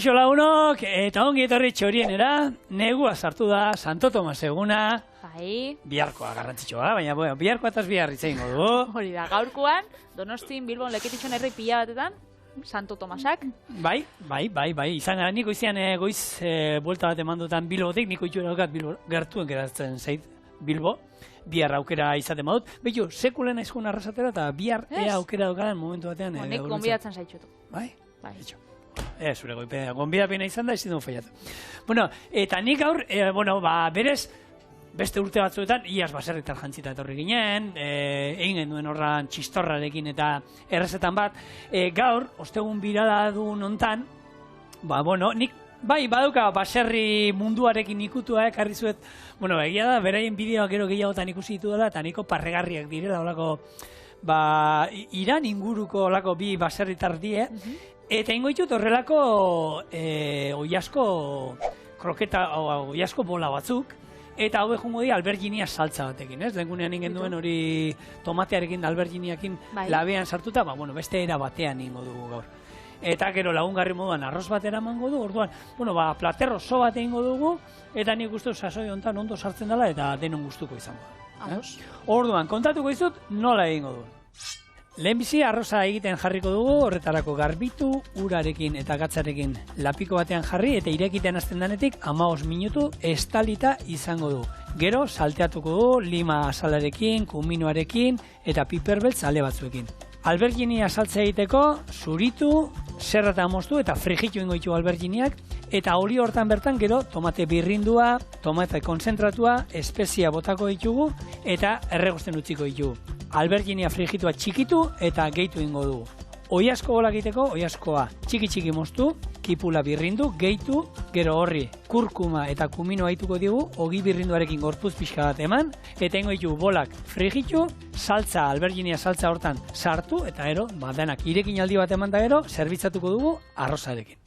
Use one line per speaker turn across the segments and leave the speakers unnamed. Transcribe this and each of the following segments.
Kaixo lagunok, eta ongi etorri txorienera, negua sartu da Santo Tomas eguna.
Bai.
Biharkoa garrantzitsua, baina bueno, biharkoa eta bihar hitz egingo du.
Hori da, gaurkoan, Donostin, Bilbon, Leketitxon herri pila batetan, Santo Tomasak.
Bai, izan gara, niko izan goiz buelta bat eman dutan Bilbotik, niko itxura daukat Bilbo, gertuen geratzen zait Bilbo. Bihar aukera izaten badut. Behitu, sekulen aizkun arrasatera eta bihar ea aukera daukadan momentu batean.
Nik gonbidatzen zaitxutu.
Bai?
Bai.
Zure gonbidapena izan da, ezin du faiatu. Bueno, eta nik gaur, berez, beste urte batzuetan, iaz baserritar jantzita etorri ginen, egin genuen horran txistorrarekin eta errezetan bat. Gaur, ostegun birala du nontan, nik bai, baduka baserri munduarekin ikutua ekarri zuet, egia da, beraien bideoak gero gehiagotan ikusi ditu dela, eta niko parregarriak direla, olako, Iran inguruko olako bi baserritar die, eta ingo ditut horrelako oiasko kroketa, oiasko bola batzuk, eta hau jungo dira alberginia saltza batekin, ez? Lehengunean ingen duen hori tomatearekin, alberginiakin labean sartuta, beste era batean ingo dugu gaur. Eta gero lagungarri moduan arroz batera emango du, orduan, plater oso bat egingo dugu, eta nik uste sasoi honetan ondo sartzen dela, eta denon gustuko izango da. Orduan, kontatuko izut, nola egingo du. Lehenbizi arroza egiten jarriko dugu, horretarako garbitu, urarekin eta gatzarekin lapiko batean jarri, eta irekiten hasten denetik 15 minutu estalita izango du. Gero, salteatuko du, lima azalarekin, kuminoarekin, eta piperbeltz ale batzuekin. Alberginia saltza egiteko, zuritu, zerrata moztu eta frijitu ingo ditu alberginiak, eta hori hortan bertan gero tomate birrindua, tomate konzentratua, espezia botako ditugu eta erregusten utziko ditugu. Alberginia frijitua txikitu eta gehitu ingo dugu. Oiasko bola egiteko, oiaskoa txiki moztu, kipula birrindu, gehitu, gero horri kurkuma eta kuminoa dituko digu, ogi birrinduarekin gorpuz pixka bat eman, eta ingo ditu bolak frijitu, saltza, alberginia saltza hortan sartu, eta gero, denak irekin aldi bat eman da gero, zerbitzatuko dugu arrozarekin.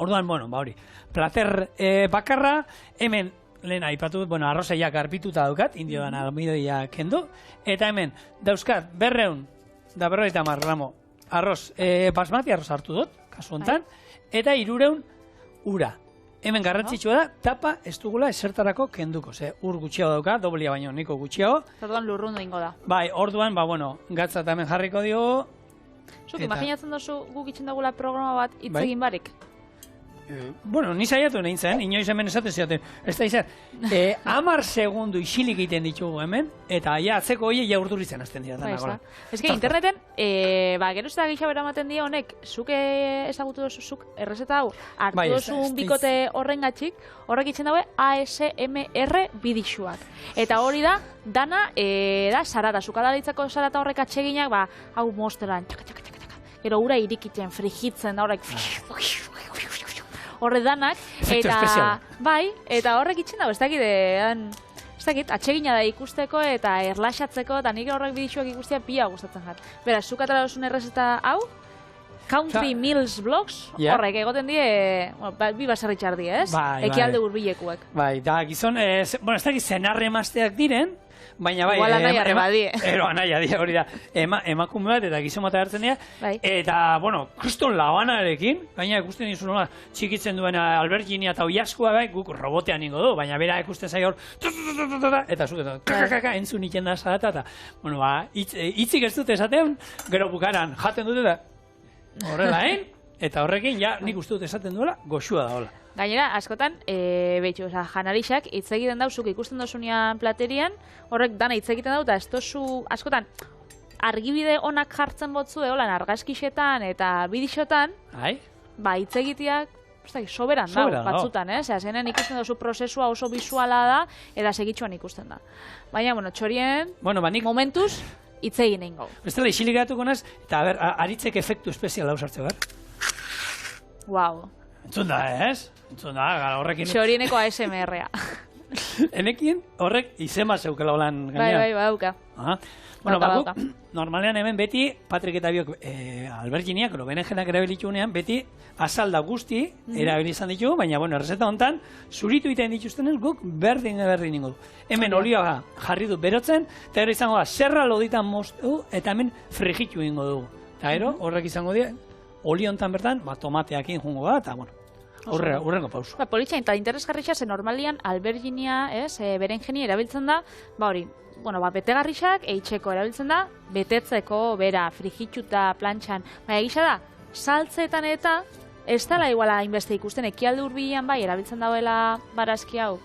Orduan, hori, plater bakarra, hemen, lehen aipatu dut, arrozaiak garbituta daukat, indio dan almidoia kendu, eta hemen, dauzkat, 250 gramo arroz, basmati arroz hartu dut, kasu honetan, eta 300 ura. Hemen garrantzitsua da, tapa ez dugula esertarako kenduko, ur gutxiago dauka, doblia baino niko gutxiago.
Orduan lurrundu ingo da.
Bai, orduan, gatza eta hemen jarriko diogu.
Zuk, imaginatzen duzu guk itxen dugula programa bat itzegin barik?
Ni saiatu nahi zen, inoiz hemen esaten ziaten, ez da izan, 10 segundu isilik egiten ditugu hemen, eta atzeko hori urduritzen hasten dira.
Ez que interneten, gero ez da gehiago eramaten dira honek, zuk ezagutu duzu, zuk errezeta hau, hartu duzun bikote horrengatxik, horrek itzen daue ASMR bidixuak. Eta hori da, dana, sarata, zukadalitzako sarata horrek atseginak, hau mozteran, gero ura irikiten, frijitzen da horrek, horre danak, eta horrek itxen dago, ez dakit, atsegina da ikusteko eta erlaxatzeko, eta nik horrek bidixuak ikustea pila gustatzen jat. Beraz, zuk atara duzun errezeta hau, Country Meals Blogs, horrek egoten die, bi baserritxar die, ez? Ekialde hurbilekuek.
Bai, da, gizon, ez dakit zenarre emazteak diren, baina bai, anaia die hori da, emakume bat eta gizon bat agertzen dira, eta, kriston labanarekin, gaina ikusten dizu nola txikitzen duen alberginia eta oiaskoa, guk robotean ingo du, baina bera ikusten zaio hor, eta zuk, entzun iten da zarata, eta, hitzik ez dute esaten, gero bukaran jaten dute da, horrela, eta horrekin, nik uste dut esaten duela, goxua da, hola.
Gainera, askotan, janarixak hitz egiten dauzuk ikusten dozunean platerian, horrek dana hitz egiten dau, eta ez dozu, askotan, argibide onak jartzen botzu, holan argazkixetan eta bidixotan, hitz egiteak, soberan dau, batzutan, zenen ikusten dozu prozesua oso bisuala da, eta segitxuan ikusten da. Baina, txorien, momentuz, hitz egin egin gau.
Bestela, isilik geratuko naz, eta aritzek efektu espeziala usartze behar.
Wow.
Entzun da, ez? Entzun da, gara horrekin...
Txorieneko ASMR-a.
Enekin horrek izema zeukela holan gainean.
Bai, bauka.
Normalean hemen beti, Patrik eta biok alberginiak, berenjenak erabilitunean, beti azalda guzti erabilizan ditugu, baina, errezeta honetan, zuritu iten dituztenez guk berdin ingo du. Hemen olioa jarri du berotzen, eta gero izango da, zerra loditan moztu, eta hemen frijitu ingo dugu. Eta gero, horrek izango dira, oli honetan bertan, tomateakin jungo da, eta, Urrengo pauso.
Politxain, eta interesgarritxa, ze normalian alberginia, berengenia erabiltzen da, hori, betegarrixak, eitxeko erabiltzen da, betetzeko, bera, frigitxuta, plantxan, egisa da, saltzeetan eta, ez dela iguala inbeste ikusten, ekialde hurbilean bai, erabiltzen dauela barazki hau,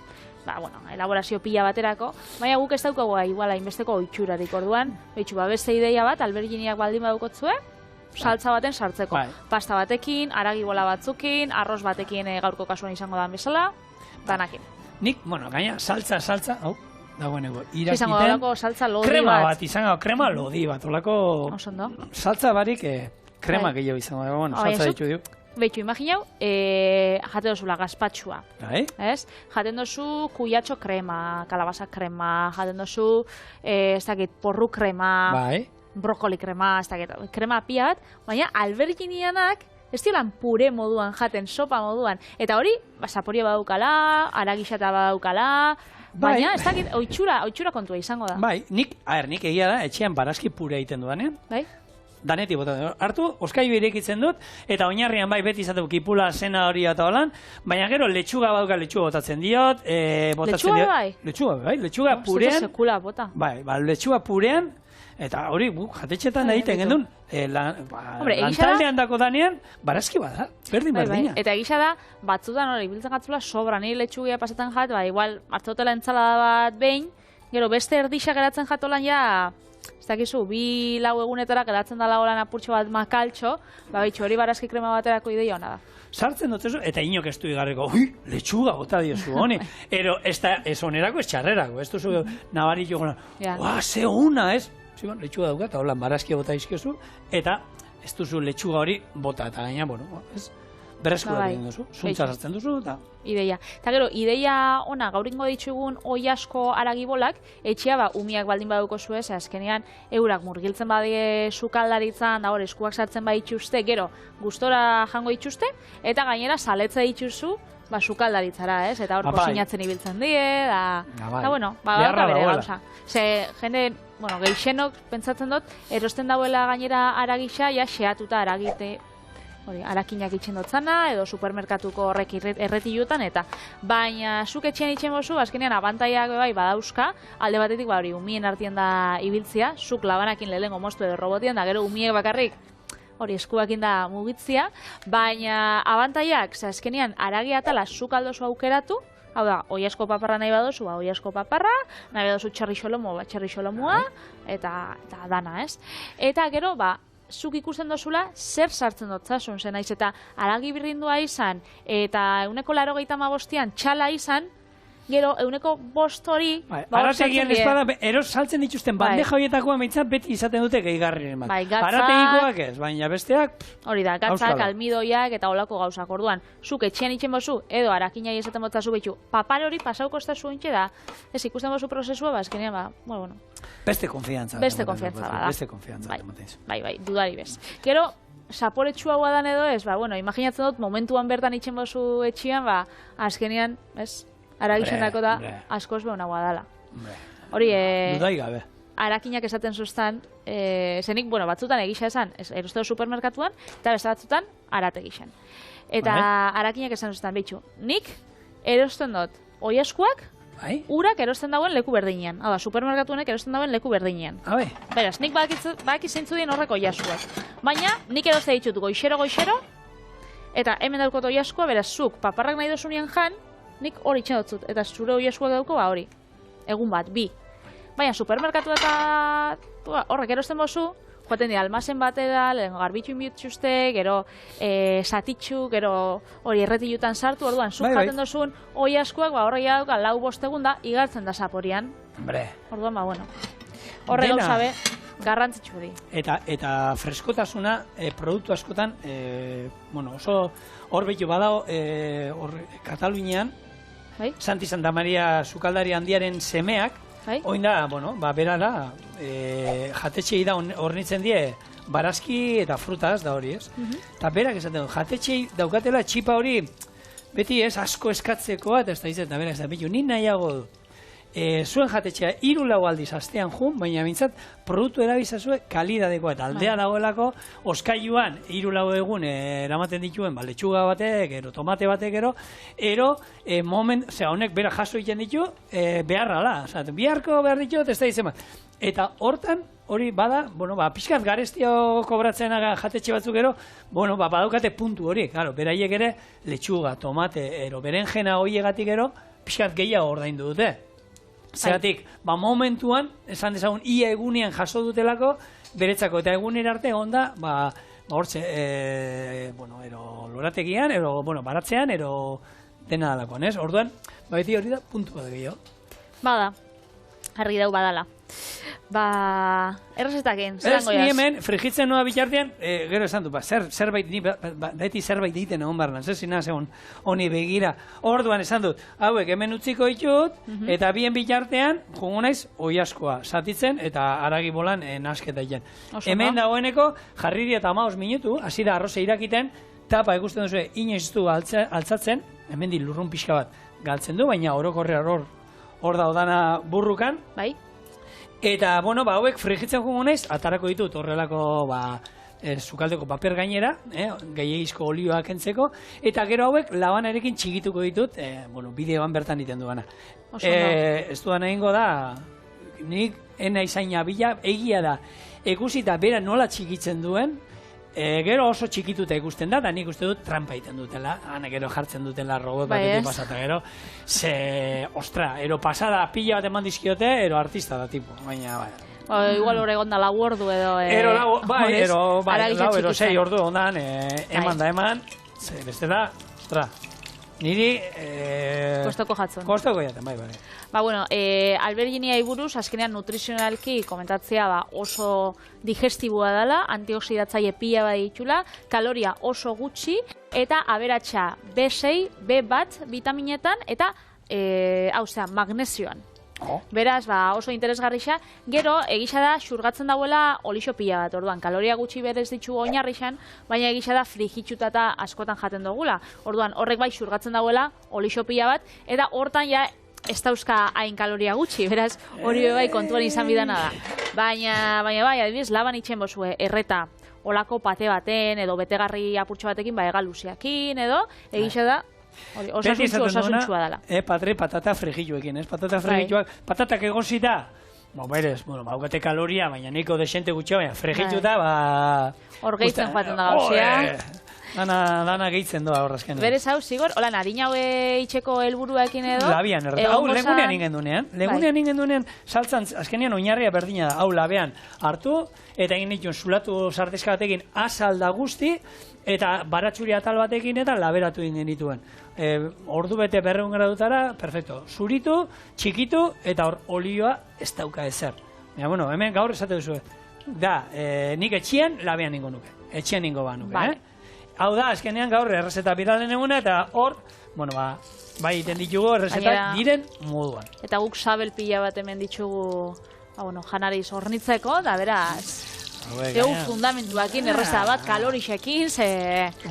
elaborazio pila baterako, baina guk ez daukagu iguala inbesteko oitxurarik orduan, beste ideia bat, alberginiak baldin badukotzue, saltza baten sartzeko. Pasta batekin, aragi bola batzukin, arroz batekin gaurko kasuan izango da bezala, danakin.
Nik, gaina, saltza, hau, dagoeneko, irakiten,
izango dago saltza lodi
krema bat, izango, krema lodi bat, olako, saltza barik, krema gehiago izango dago, saltza ditu diu.
Behitu, imaginau, jate dozula gazpatxua. Jaten dozu kuyatxo krema, kalabaza krema, jaten dozu, ez dakit, porru krema, brokoli krema, ez dakit, krema pia bat, baina alberginianak ez diolan pure moduan jaten, sopa moduan. Eta hori, zaporia badaukala, aragixata badaukala, baina ez dakit, oitxura kontua izango da.
Nik egia da, etxean barazki pure egiten dudanean. Danetik botatzen. Hartu, oskailu irekitzen dut, eta oinarrian beti izateko kipula, zena hori eta holan, baina gero letxuga botatzen diot.
Letxuga bai?
Letxuga purean.
Sekula bota.
Letxuga purean, eta hori, jatetxetan egiten gendun, lantaldean dako danean, barazki bada, berdina.
Eta egisa da, batzutan hori, biltzen gatzula, sobra, nire letxugia pasetan jat, igual, hartzotela entzalada bat behin, gero beste erdixa geratzen jatolan ja, ez dakizu, 2-4 egunetara geratzen dala holan apurtxo bat makaltxo, hori barazki krema baterako ideia hona da.
Sartzen dut ez, eta inok ez du igarriko, letxuga bota diozu honi, ez onerako, ez txarrerako, ez duzu nabarik jogona, ze ona, ez? Letxuga dauka, eta holan barazkia bota izkezu, eta ez duzu letxuga hori bota, eta gaina, ez? Berrezko egin duzu, zuntza sartzen duzu, eta...
Ideia. Eta gero, ideia ona, gauringo ditugun oi asko aragibolak, etxea umiak baldin baduko zuez, azkenean eurak murgiltzen badie sukaldaritzan, da hor, eskuak sartzen badituzte, gero, gustora jango dituzte, eta gainera saletza dituzu, sukaldaritzara, ez? Eta hor, kosinatzen ibiltzen die, beharra bere gauza. Ze, jende, geixenok, pentsatzen dut, erosten dauela gainera aragisa, xeatuta aragite, arakinak itxen dotzana, edo supermerkatuko horrek erretilutan, eta baina zuk etxean itxen bozu, azkenean abantaiak badauzka, alde batetik umien artien da ibiltzia, zuk labanakin lehengo moztu edo robotian, da gero umiek bakarrik, hori eskuakin da mugitzia, baina abantaiak, azkenean aragi atala zuk aldozu aukeratu, hau da, oi asko paparra nahi badozu, oi asko paparra, nahi badozu txarri xolomua, eta dana, ez? Eta gero, zuk ikusten dozula, zer sartzen dutzasun, zen naiz eta aragi birrindua izan, eta 185an txala izan, gero 105 hori...
Arategian ez bada, eros saltzen dituzten bandeja horietakoa meitzat beti izaten dute gehigarrien bat. Arategikoak ez, baina besteak...
Hori da, gatzak, almidoiak eta olako gauzak orduan. Zuk etxean itxen bozu, edo arakinai esaten botzazu behitu, papar hori pasauko ez da zuen da, ez ikusten bozu prozesua, eskenean, bueno...
Beste konfiantza.
Beste konfiantza bada.
Beste konfiantza.
Bai, dudari bez. Gero, saporetsua guadan edo ez, imaginatzen dut, momentuan bertan itxen bozu etxian, azkenean, ez? Aragixen dako da, askoz behuna guadala. Hori,
dudai gabe.
Arakinak esaten zuztan, zenik, batzutan egisa esan, erosteo supermerkatuan, eta beste batzutan, arategixen. Eta arakinak esan zuztan, behitxu, nik erosten dut, oiaskuak, urak erosten dauen leku berdinean. Hau da, supermerkatuanek erosten dauen leku berdinean. Beraz, nik baki zeintzu dien horreko oiaskuak. Baina, nik eroste ditut goixero, eta hemen daukot oiaskua, beraz, zuk paparrak nahi dozunien jan, nik hori itxen dutzut, eta zure oiaskuak dauko, hori, egun bat, 2. Baina, supermerkatu eta horrek erosten bozu, joaten dira, almazen batera, garbitxu inbiutxuste, gero satitxu, gero hori erretilutan sartu, orduan, zuk jaten dozun oiaskuak, horrek dauka 4-5 egun da, igartzen da zaporian. Orduan, horre gauza be, garrantzitsu di.
Eta freskotasuna, produktu askotan, oso hor behitu badao, Katalunian, Santi Santa Maria sukaldari handiaren semeak, oin da, berara, jatetxei da hornitzen die, barazki eta frutaz da hori, ez? Eta berak esaten du, jatetxei daukatela txipa hori, beti ez, asko eskatzeko, eta ez da izan, eta berak esaten, bitu, nik nahiago du. zuen jatetxea 3-4 aldiz astean jun, baina bintzat produktu erabizazue kalidadekoa eta aldea dagoelako oskailuan 3-4 egun eramaten dituen letxuga batek, ero tomate batek, honek bera jaso egiten ditu, beharra da, biharko behar ditut, ez da izan bat. Eta hortan, hori bada, pixkat garestio kobratzen jatetxe batzuk badaukate puntu hori, beraiek ere letxuga, tomate, berenjena horiegatik pixkat gehiago ordaindu dute. Zeratik, momentuan, esan dezagun, ia egunean jaso dutelako, beretzako eta egunera arte onda, hortze, lorategian, baratzean, dena dalakoan, ez? Orduan, beti hori da, puntu bat gehiago.
Bada, argi dau badala. Errezetaken, zelan goiaz?
Ez, ni hemen, frigitzen noa bitartean, gero esan du, zerbait, beti zerbait egiten egon barnan, zezina zegoen honi begira. Orduan esan dut, hauek hemen utziko ditut, eta bien bitartean, jungo naiz, oiaskoa satitzen, eta haragi bolan nasketa egiten. Hemen dagoeneko, jarriri eta 15 minutu, hasi da arroza irakiten, tapa ikusten duzu, inoiz du altzatzen, hemen di lurrun pixka bat galtzen du, baina orokorre hor da odana burrukan.
Bai.
Eta, hauek frigitzen jungo naiz, atarako ditut horrelako, sukaldeko paper gainera, gehiagizko olioa kentzeko, eta gero hauek labanarekin txigituko ditut, bideoan bertan iten duana. Ez duan egingo da, nik ena izaina bila, egia da, ikusita bera nola txikitzen duen, gero oso txikituta ikusten da, da nik uste dut trampa egiten dutela, gero jartzen dutela robot batetik pasata gero, ostra, pasada pila bat eman dizkiote, artista da tipo, baina,
igual hor egon da lau ordu edo...
lau 6 ordu ondan, eman, beste da, ostra, niri...
Kostoko jatzen.
Kostoko jaten, bai.
Alberginiai buruz, azkenean nutrizionalki komentatzea oso digestiboa dela, antioxidatzaile pila bat ditula, kaloria oso gutxi, eta aberatsa B6, B1 vitaminetan, eta magnesioan. Beraz, oso interesgarrixa, gero, egisa da, xurgatzen dauela olixo pila bat, orduan, kaloria gutxi berez ditu oinarrixan, baina egisa da frigitxuta eta askotan jaten dugula. Orduan, horrek bai xurgatzen dauela olixo pila bat, eta hortan ja ez dauzka hain kaloria gutxi, beraz, hori bai kontuan izan bidana da. Baina bai, adibidez, laban itxen bozue, erreta, olako pate baten, edo betegarri apurtxo batekin, egalusiakin, edo, egisa da, osasuntxua dela.
Patre, patata frigituekin, ez? Patata frigituak, patatak egosita, berez, baukate kaloria, baina niko desente gutxo, baina frigituta,
hor gehitzen joaten da gauzia.
Dana gehitzen doa horrazken.
Berez hau, Zigor, lanadina haue itxeko helburuekin edo?
Labian, hau legunean ingen dunean, saltzan, azkenean oinarria berdina da, hau labean hartu, eta egin dituen zulatu sartezka batekin azalda guzti, eta baratxuri atal batekin eta laberatu egin dituen. Ordu bete 200 gradutara, perfecto. Zuritu, txikitu, eta hor olioa ez dauka ezer. Hemen gaur esate duzu. Da, nik etxean labean ningo nuke. Etxean ningo ba nuke, Hau da, azkenean gaur errezeta biralen eguna, eta hor, bai iten ditugu errezeta diren moduan.
Eta guk sabel pila bat hemen ditugu, janari zornitzeko, da beraz, fundamentuakin errezeta bat, kalorixekin,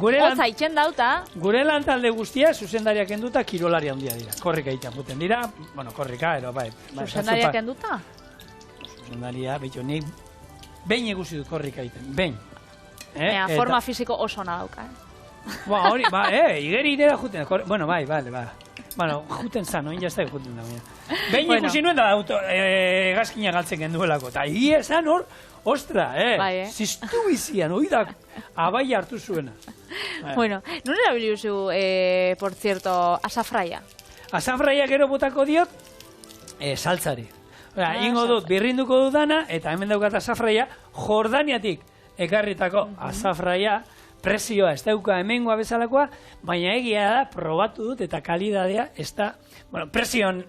hotza itxen dauta.
Gure lan talde guztia, zuzendariak enduta, kirolari handia dira. Korrika egiten juten dira, korrika, bai.
Zuzendariak enduta?
Zuzendaria, behitu, nik behin ikusi dut korrika egiten, behin.
Forma fisiko oso na dauka.
Hori, igeri idera juten. Bai. Juten zan, oin jazta juten da. Behin ikusi nuen da gazkina galtzen genduelako. Eta egia esan hor, ostra, ziztu bizian, oidak abai hartu zuena.
Bueno, non erabiliuzu, por cierto, azafraia?
Azafraia gero botako diot, saltzari. Ingo dut, birrinduko dudana, eta hemen daukat azafraia, Jordaniatik ekarritako azafraia, presioa ez dauka hemengoa bezalakoa, baina egia da, probatu dut eta kalidadea ez da, presioan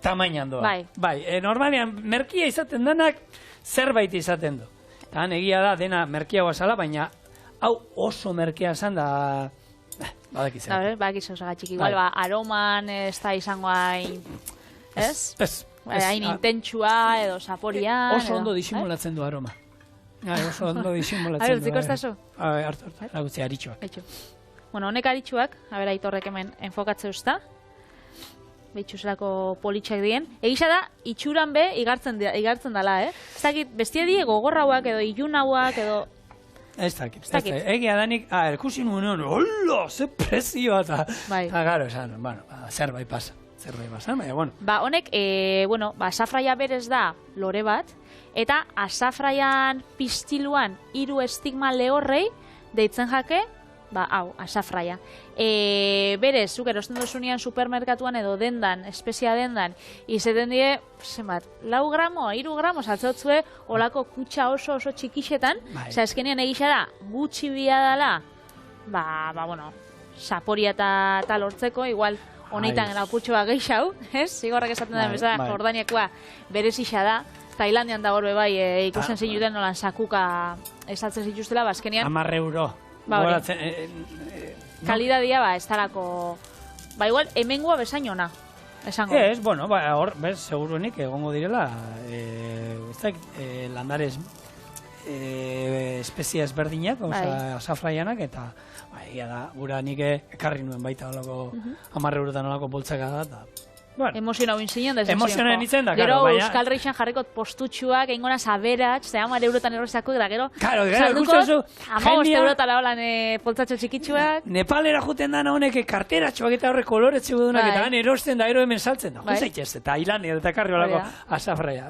tamainan doa. Bai, normalean merkia izaten denak zerbait izaten du. Eta egia da, dena merkiagoa zala, baina hau oso merkia esan da, badakizan.
Badakizan zagatik, igual, aroman ez da izango hain, ez? Hain intentsua edo saporia.
Oso ondo disimulatzen du aroma. Oso ondo disimulatzen du.
Utziko ez da zu?
Hartu, lagutze aritxuak.
Honek aritxuak, Aitorrek hemen enfokatze usta. behitxuselako politxak dien. Egisa da, itxuran be, igartzen dala, Ez dakit, bestia die gogorrauak edo ilunauak edo...
Ez dakit. Egia danik, erkusi nuen, hola, ze prezioa, eta...
Bai.
Garo, esan, zerbait pasa, baina, bueno.
Honek, asafraia berez da lore bat, eta asafraian pistiluan 3 estigma lehorrei deitzen jake, hau, asafraia. Berez, zuk erosten dozunean supermerkatuan edo dendan, espezia dendan, izeten die, zenbat, 4 gramo, 3 gramo, zatzotzue, olako kutsa oso txikixetan, eskenean egisa da, gutxi bia dala, bueno, saporia eta lortzeko, igual, honeitan lapurtxoa geixau, zigorrak esaten da, bezala, Jordaniakoa berezisa da, Tailandian da gorbe bai, ikusten zinuten nolan sakuka esaltzen zituztela, azkenean...
10 euro.
Kalidadia, ez talako... igual, hemengoa bezain ona, esango.
Ez, bueno, hor, seguruenik egongo direla, landarez espezia ezberdinak, asafraianak, eta gura nik ekarri nuen baita olako 10 eurotan olako boltzaka da, eta...
Emozionau inzinen da.
Emozionen itzen da,
gero Euskal Reixan jarrikot postutxuak, egin aberatx, 10 eurotan erosako, eta gero salduko, 15 eurotan holan poltzatxo txikitxuak.
Nepalera juten dana honek karteratxoak eta horre koloretxe gudunak, eta han erosten da, ero hemen saltzen da. Juzaitez, eta Ilandia eta karri olako asafraia.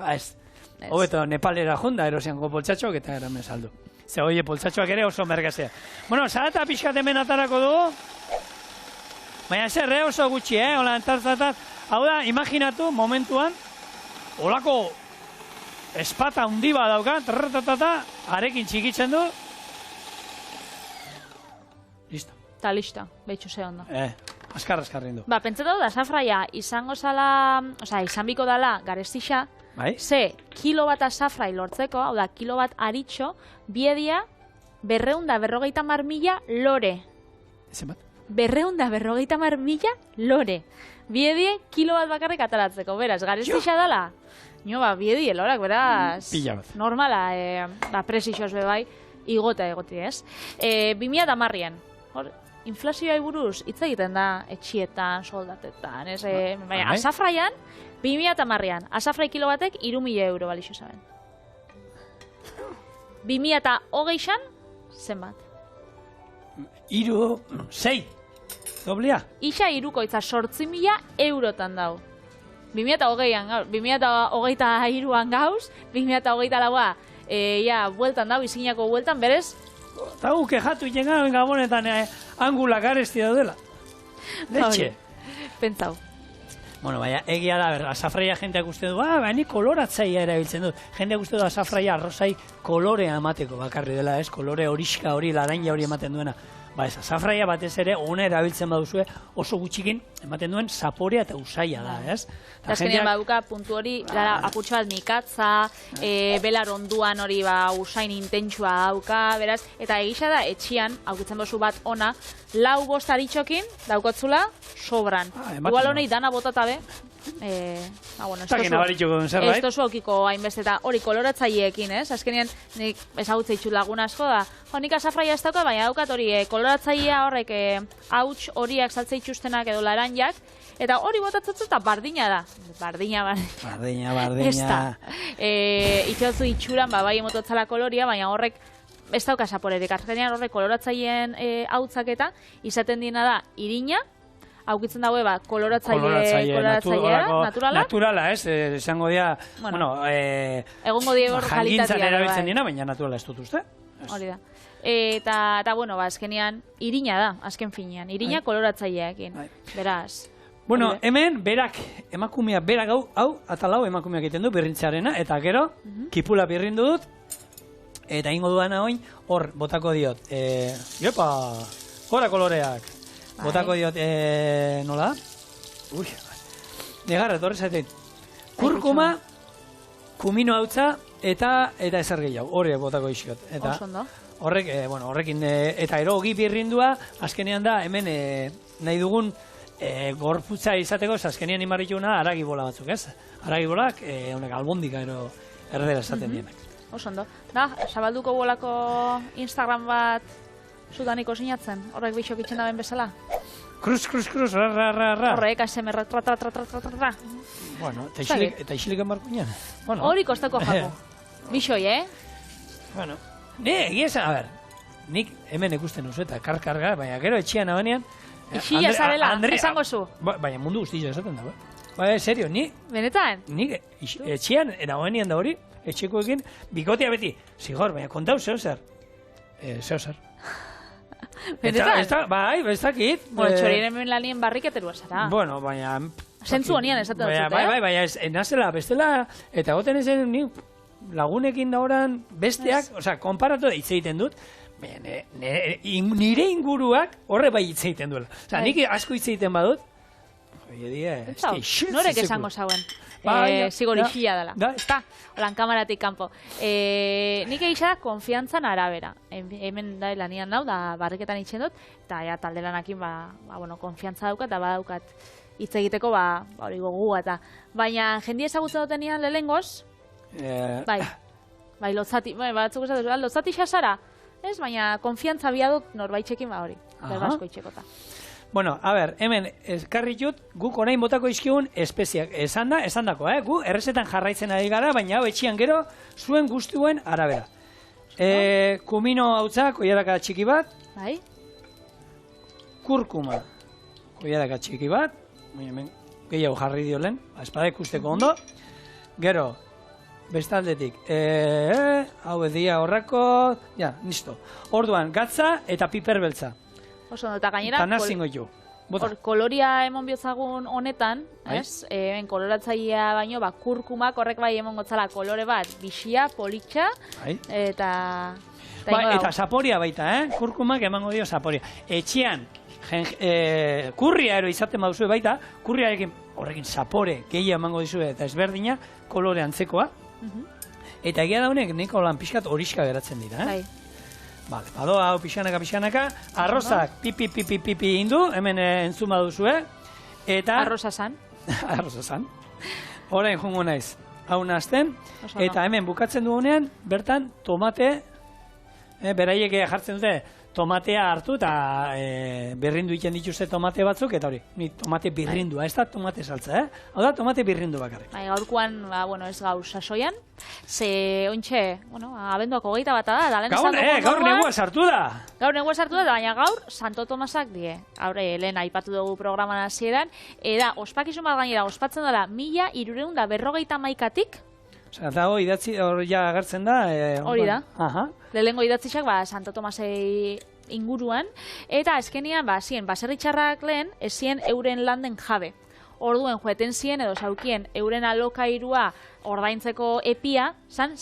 Hobeto, Nepalera junda erosianko poltzatxoak eta hemen saldu. Ze hoi poltzatxoak ere oso mergazea. Bueno, zarata pixkat hemen atarako dugu. Baina zer, oso gutxi, hola, entartzatat. Hau da, imaginatu, momentuan, olako espata hundi bat dauka, arekin txikitzen du. Listo.
Ta lista, behitxu ze ondo.
Askar rindu.
Pentsatu da, asafraia izango zala, izan biko dala garestixa, ze kilo bat asafrai lortzeko, hau da, kilo bat aritxo, biedia 250.000 lore.
Ezen bat?
250.000 lore. Biedie kilo bat bakarrik ataratzeko, beraz, garestixa dala. Biedie lorak, beraz, normala, presixoz bebai, igota egoti, ez? 2010-an, inflazioa buruz hitz egiten da, etxietan, soldatetan, ez? Asafraian, 2010-an, asafrai kilo batek 3.000 euro balixo zaben. 2020an, zenbat?
6. Doblia?
Ixa irukoitza 8.000 eurotan dau. 2020an gauz, 2023an gauz, 2024a bueltan dau, izinako bueltan, berez?
Eta gu kejatu iten gabonetan angulak aresti daudela. Letxe.
Pentsau.
Bueno, baina, egia da, asafraia jenteak uste du, baina koloratzaia erabiltzen dut. Jenteak uste du asafraia arrozai kolorea emateko bakarri dela, ez? Kolore horiska hori, laraina hori ematen duena. Ez, asafraia batez ere, ona erabiltzen baduzue, oso gutxikin ematen duen zaporea eta usaia da, ez?
Azkenean baduka puntu hori, apurtxo bat mikatza, belar onduan hori usain intentsua dauka, beraz, eta egisa da, etxian, aukitzen bozu bat ona, 4-5 aritxokin, daukotzula, sobran. Igual honei dana botatabe, ez tozu aukiko hainbeste eta hori koloratzaileekin, ez? Azkenean, nik ezagutze itxut lagun asko da, nik asafraia ez dauka, baina daukat hori koloratzailea horrek hauts horiak saltze itxustenak edo laranjak, eta hori botatzatzu eta bardina da. Bardina. Ez da. Itxotzu itxuran, bai emototzala koloria, baina horrek ez dauka zaporerik. Azkenean horrek koloratzaileen hautzak eta izaten dina da irina, aukitzen daue koloratzailea, naturala? Naturala,
ez, esango dia,
egongo die hor kalitatea.
Jalintzan erabiltzen dina, baina naturala ez dut uste.
Hori da. Eta, azkenean, irina da, azken finean. Irina koloratzaileekin, beraz.
Bueno, hemen, emakumea, berak hau, atalau emakumeak egiten du, birrintzearena, eta gero, kipula birrindu dut, eta ingo duana oin, hor, botako diot, jopa, gora koloreak. Botako diot, nola? Ui, negarret, horre zaiten. Kurkuma, kumino hautza, eta ezer gehiago, hori botako iziot. Horrek, horrekin, eta erogi birrindua, azkenean da, hemen nahi dugun gorputza izateko, azkenean imarrituna aragibola batzuk, ez? Aragibolak, albondika ero erdera esaten dienak.
Osondo. Da, zabalduko bolako Instagram bat zudaniko sinatzen, horrek bixok itxen daben bezala?
Kruz, ra.
Horrek, ASMR, tra.
Bueno, eta isilik emarko nian.
Hori kostako jako. Bixoi,
Bueno, egia esan, a ber, nik hemen ikusten duzu eta karkarga, baina gero etxean abanean...
Ixia zabela, esango zu.
Baina mundu guztia esaten dago, Baina, serio,
Benetan?
Nik etxean, nagoenean da hori, etxekoekin, bikotea beti, zigor, baina kontau zer.
Benetan?
Bai, bestakit.
Bueno, txorien hemen lanien barriketeru zara.
Bueno, baina...
Zentzu honian esaten dut,
Bai, baina nazela, bestela, eta goten ezen ni lagunekin da oran besteak, osea, konparatu da hitz egiten dut, nire inguruak horre bai hitz egiten duela. Osea, nik asko hitz egiten badut,
norek esango zauen. Zigor ixia dela. Ezta? Olan, kamaratik kanpo. Nik egisa da konfiantzan arabera. Hemen da lanian nau, da barriketan itxen dut, eta talde lanakin, konfiantza daukat, eta badaukat hitz egiteko, hori gogua eta. Baina, jendia ezagutzen dutenean lehengoz, bai, lotzati, batzuk esatu, lotzati xasara, ez? Baina, konfiantza biadut norbaitxekin, hori, berbasko itxekota.
Bueno, a ber, hemen eskarri jut, guk orain botako izkigun espeziak. Esandako, gu errezetan jarraitzen ari gara, baina hau etxian gero zuen guztuen arabera. Kumino hautza, koiaraka txiki bat.
Bai.
Kurkuma, koiaraka txiki bat. Hemen gehiago jarri dio lehen, espada ikusteko ondo. Gero, bestaldetik, hau edia horrako, nisto. Orduan, gatza eta piper beltza.
Oso, eta gainera, koloria emon bihotzagun honetan, hemen koloratzailea baino, kurkumak horrek bai emon gotzala kolore bat, bixia, politxa, eta...
Eta zaporia baita, kurkumak emango dio zaporia. Etxean, kurria ero izaten baduzue baita, kurriarekin horrekin zapore gehiago emango dizue eta ezberdina, kolore antzekoa. Eta egia da honek, neko lan pixkat horiska geratzen dira, Vale, badoa, hau pixanaka, arrozak pipi indu, hemen entzun baduzue, eta...
Arroza san.
Horain jungo naiz, hau nazten, eta hemen bukatzen dugunean, bertan tomate, beraiek jartzen dute, tomatea hartu eta birrindu iten dituzte tomate batzuk, eta hori, tomate birrindua, ez da tomate saltza, Hau da, tomate birrindu bakarrik.
Gaurkoan, ez gaur sasoian, ze, ointxe, abenduak 21 da,
gaur negua sartu da!
Gaur negua sartu da, baina gaur Santo Tomasak die. Haure, lehen aipatu dugu programan hasieran, eta ospakizun bat gainera, ospatzen dela 1351-tik,
eta hori idatzi, hori ja agertzen da.
Hori da. Lehengo idatzixak, Santo Tomasei inguruan, eta azkenian, zien, baserritxarrak lehen, ezien euren landen jabe. Orduen joeten zien, edo zaukien, euren alokairua ordaintzeko epia, San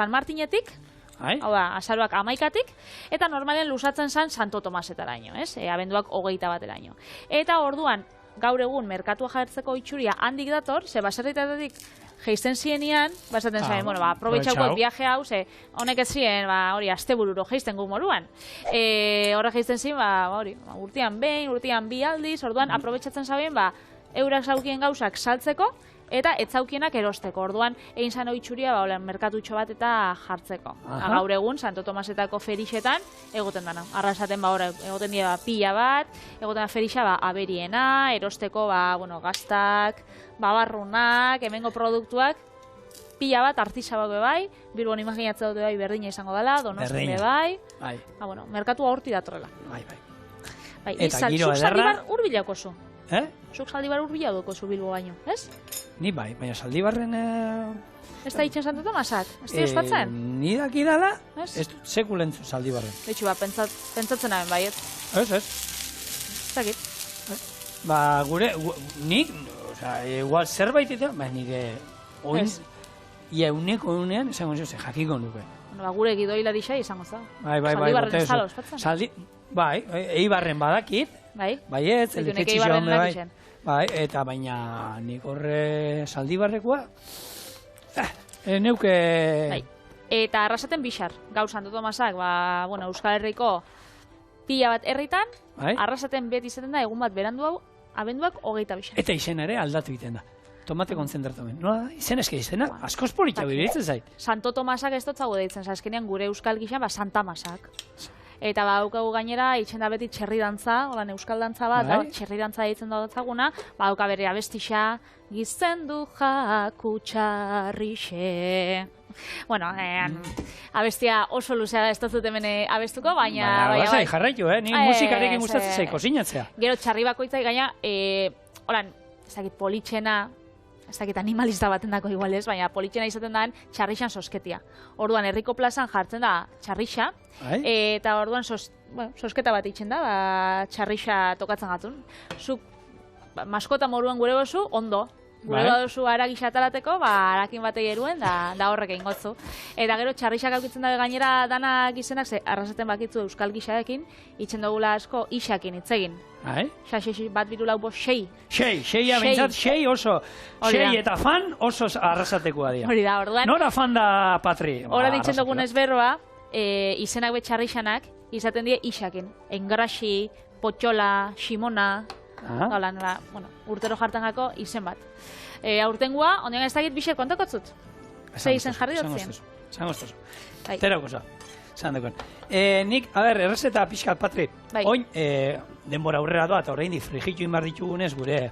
Martinetik, hau da, azaroak 11-tik, eta normalen lusatzen zan Santo Tomasetaraino, abenduak 21-eraino. Eta orduan, gaur egun, merkatua jartzeko itxuria handik dator, ze baserritatetik geizten zienian, basaten zain, aprobetxauko viaje hau, honek ez zien, hori, astebururo geizten gu moruan. Horre geizten zien, urtean behin, urtean bi aldiz, orduan, aprobetxatzen zaien, eurak zaukien gauzak saltzeko, eta etzaukienak erosteko. Orduan, egin zan oitxuria, merkatutxo bat eta jartzeko. Gaur egun, Santo Tomasetako ferixetan, egoten dana. Arrasaten, egoten dira pila bat, egoten ferixa, aberiena, erosteko, gaztak, babarrunak, hemengo produktuak, pila bat, artisabak bai, Bilbon imaginatzen dute bai, berdina izango dela, Donostin bai. Merkatua horti datorrela.
Eta giro ederra.
Zuk Zaldibar urbilako zu.
Zuk
Zaldibar urbila duko zu Bilbo baino, ez?
Ni bai, baina Zaldibarren...
Ez da itxen Santo Tomasak? Ez di ospatzen?
Ni dakidala, ez dut sekulentzu Zaldibarren.
Betxu, pentsatzen haben bai, ez?
Ez.
Ez dakit.
Nik, igual zerbait eta, nire... Uneko unean, esango zeu, jakiko nuke.
Gure gidoila dixai izango za.
Zaldibarren
ez zala ospatzen?
Bai, Eibarren badakit.
Bai,
ez, eleketxixo honde bai. Bai, eta baina nik horre Zaldibarrekoa, neuke...
Bai, eta arrasaten bixar, gaur Santo Tomasak, Euskal Herriko pila bat herritan, arrasaten beti izaten da, egun bat berandu hau, abenduak 25.
Eta izen ere aldatu egiten da. Tomate konzentratumen. Nola, izen eske izena, askoz politia biritzen zait.
Santo Tomasak ez dutzago deitzen, azkenean gure Euskal Gixan, Santa Masak. Eta badaukagu gainera, itxen da beti txerri dantza, holan euskal dantza bat,
Bai.
txerri dantza ditzen datzaguna, badauka bere abestixa, gizendu jaku txarrixe. Bueno, abestia oso luzea da, ez dut hemen abestuko, baina...
Bai, jarraitu, ni musikarekin gustatzen zaiko sinatzea.
Gero txarri bakoitzai gaina, holan, ez dakit politxena, ez dakit animalista baten dako igual ez, baina politxena izaten daan txarrixan sosketia. Orduan, herriko plazan jartzen da txarrixa, eta orduan sosketa bat itxen da, txarrixa tokatzen gatun. Zuk maskota moruan gure gozu, ondo. Gure gozu aragisa atalateko, arakin batei eruen, da horrek egin gotzu. Eta gero txarrixak aukitzen dabe gainera danak izenak, ze arrasaten bakitzu euskal gixaekin, itxen dugula asko isakin itzegin. Bat biru lau bo, sei.
Seia bintzat, sei oso. Sei eta fan oso arrasatekoa dira.
Hori da, orduan.
Nora fan da Patri?
Horan itxen dugunez berroa, izenak betxarrixanak, izaten die isakin. Engraxi, potxola, ximona, urtero jartangako izen bat. Aurtengua, ondian ez dakit bixer kontakotzut? Ze izen jarri dotzien?
Zangostozu. Terako za. Zandekon. Nik, errezeta pixkat, Patri. Oin, denbora aurrera doa, eta horrein di frijitu inbar ditugunez gure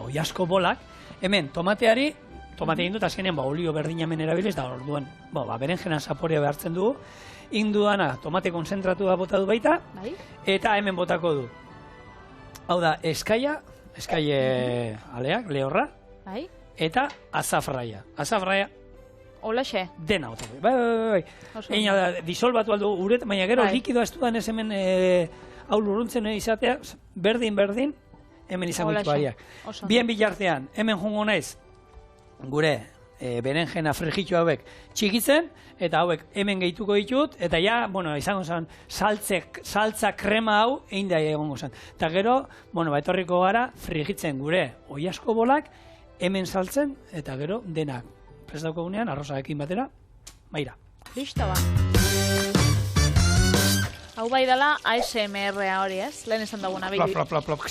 oiasko bolak. Hemen, tomate indut, azkenean, olio berdinamen erabilez, da orduan, berenjena zaporea behartzen dugu. Indudana, tomate konzentratua bota du baita, eta hemen botako du. Hau da, eskaia aleak, lehorra, eta azafraia. Azafraia,
olaxe?
Dena otako. Bai. Eina da, disolbatu aldu uret, baina gero likidoa ez dudan ez hemen hau luruntzen izatea, berdin, hemen izango ditu bariak. Bien bilartean, hemen jungo naiz, gure berenjena frijitu hauek txikitzen, eta hauek hemen gehituko ditut, eta ja, izango zen, saltza krema hau egin da egongo zen. Eta gero, etorriko gara, frijitzen gure oiasko bolak, hemen saltzen, eta gero, denak. Prestauko gunean, arrozaekin batera, maira.
Listo ba. Hau bai dela ASMR-a hori ez? Lehen esan duguna.
Plop.